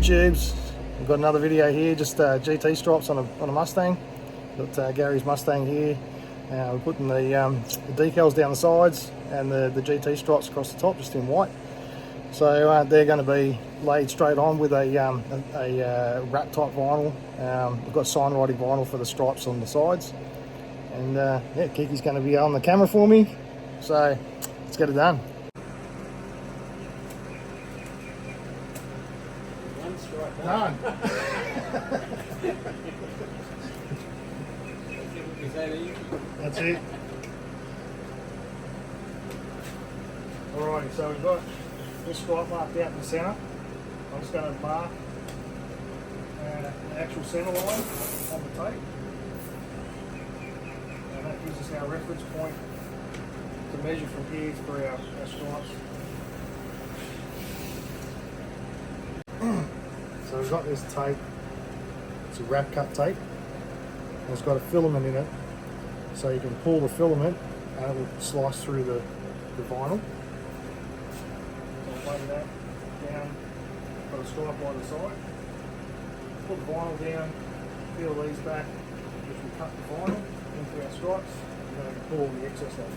YouTubes. We've got another video here, just GT stripes on a Mustang. Got Garry's Mustang here. We're putting the decals down the sides and the GT stripes across the top, just in white. So they're going to be laid straight on with a wrap type vinyl. We've got sign writing vinyl for the stripes on the sides. And yeah, Kiki's going to be on the camera for me. So let's get it done. One stripe. None. Is that easy? That's it. Alrighty, so we've got this stripe marked out in the centre. I'm just going to mark the actual centre line on the tape. And that gives us our reference point to measure from here for our stripes. So we've got this tape. It's a wrap cut tape. And it's got a filament in it, so you can pull the filament and it will slice through the vinyl. So I'll lay that down, got a stripe by the side. Put the vinyl down, peel these back, which will cut the vinyl into our stripes, and then pull the excess off.